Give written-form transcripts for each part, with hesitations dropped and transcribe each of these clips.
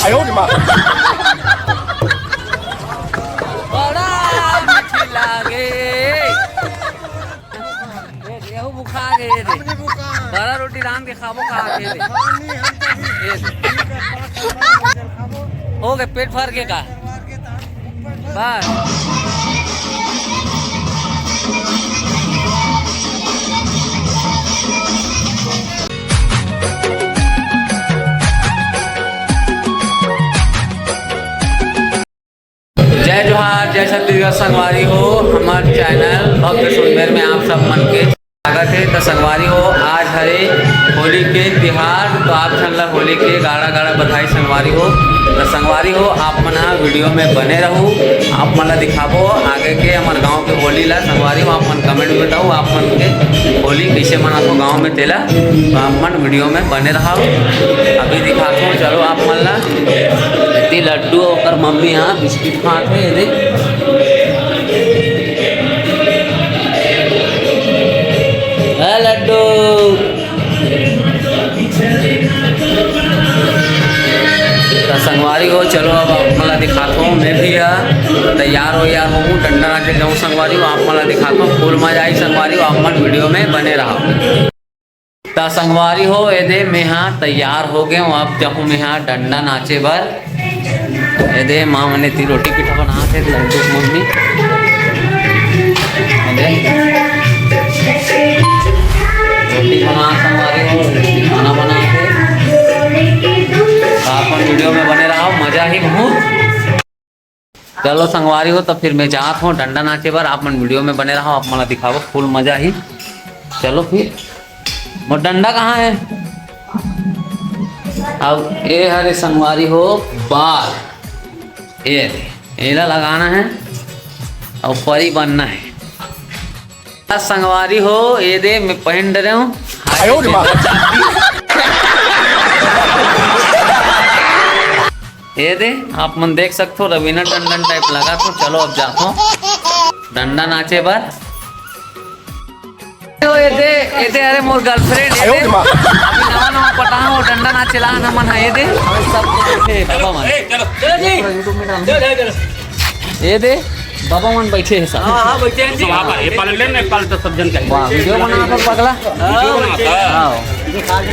哎呦我的妈！ बड़ा मीठी लागे रेहू बुखा गए रे बड़ा रोटी राम के खाबो खा के रे हो गए पेट भर के का बस जय जोहार जय छत्तीसगढ़ संगवारी हो हमारे चैनल भक्त सुंदर में आप सब मन के स्वागत है। तो संगवारी हो आज हरे होली के त्योहार तो आप संग होली के गाड़ा गाड़ा बधाई संगवारी हो। तो संगवारी हो आप मन वीडियो में बने रहो आप मन दिखाबो आगे के हमारे गांव के होली ला संगवारी हो। आप मन कमेंट में बताओ आप मन के होली कैसे मनाते गांव में तेला तो आप मन वीडियो में बने रहो। अभी दिखाता हूँ चलो आप मन ला लड्डू और मम्मी यहाँ बिस्किट खाते हैं लड्डू तो संगवारी हो चलो अब आप मला दिखाता हूँ मैं भी तैयार हो या हूँ डंडा नाचे जाऊँ संगवारी हो आप मला दिखाता हूँ फुल मजा आई संगवारी हो आप मन वीडियो में बने रहो। तो संगवारी हो यदि मैं यहाँ तैयार हो गए हूँ अब जाऊँ मैं यहाँ डंडा नाचे बर यदि माँ मैंने ती रोटी पीठा बना थे लड्डू मम्मी रोटी बना संगवारी हो खाना बना थे आप वीडियो में बने रहो मजा ही बहुत। चलो संगवारी हो तो फिर मैं जात हूँ डंडा नाचे बर आप मन वीडियो में बने रहो आप मला दिखाओ फुल मजा ही। चलो फिर वो डंडा कहाँ है अब ये हरे संगवारी हो बाल ये लगाना है और परी बनना है। संगवारी हो ये दे मैं पहन रहे हूँ ये दे आप मन देख सकते हो रवीना टंडन टाइप लगा तो चलो अब जाता हूँ डंडा नाचे बार ये दे अरे मोर गर्लफ्रेंड ये दे अभी नवा नवा पटा हो डंडा नाचे ला ना मन ये दे सब बैठे बाबा मन ये दे बाबा मन बैठे हैं सब हां बैठे हैं जी हां ये पाल ले ने पाल तो सब जन का वाह वीडियो बना कर पगला वीडियो बनाता हां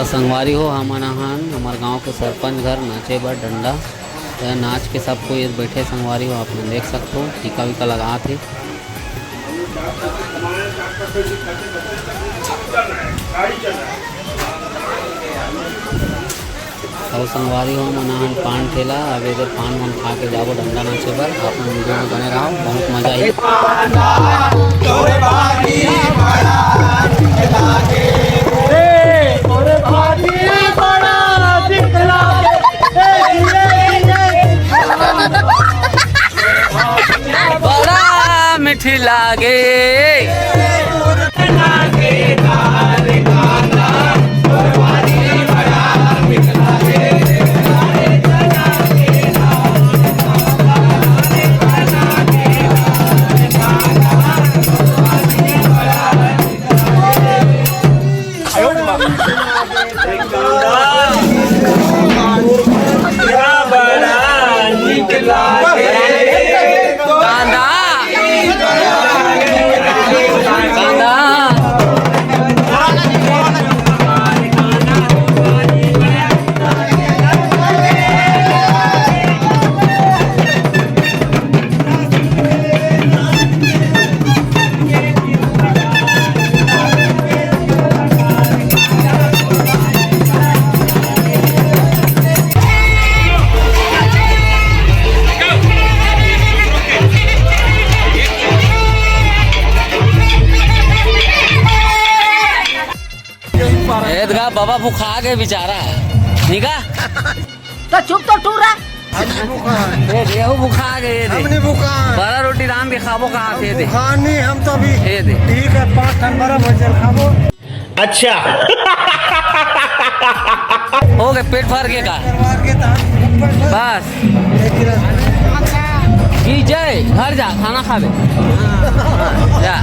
संगवारी हो हमारे गांव के सरपंच घर नाचे बर डंडा तो नाच के सब कोई बैठे संगवारी हो आप लोग देख सकते हो टीका विका लगा थे। और संगवारी हो मनाहन पान ठेला अब इधर पान वान खा के जाओ डंडा नाचे बर आप लोग वीडियो में बने रहो बहुत मजा ही। बड़ा मीठी लागे कांदा बाबा भूखा गए बेचारा निका तो चुप तो टूर रहा हमने भूखा है। ये देखो भूखा गए ये दे हमने भूखा है। बड़ा रोटी राम के खाबो कहाँ से ये दे भूखा नहीं हम तो अभी ये दे ठीक है 5 टन बड़ा भजल खाबो अच्छा हो गए पेट भर के का करवा के तो ऊपर बस एक गिलास की जय घर जा खाना खा ले जा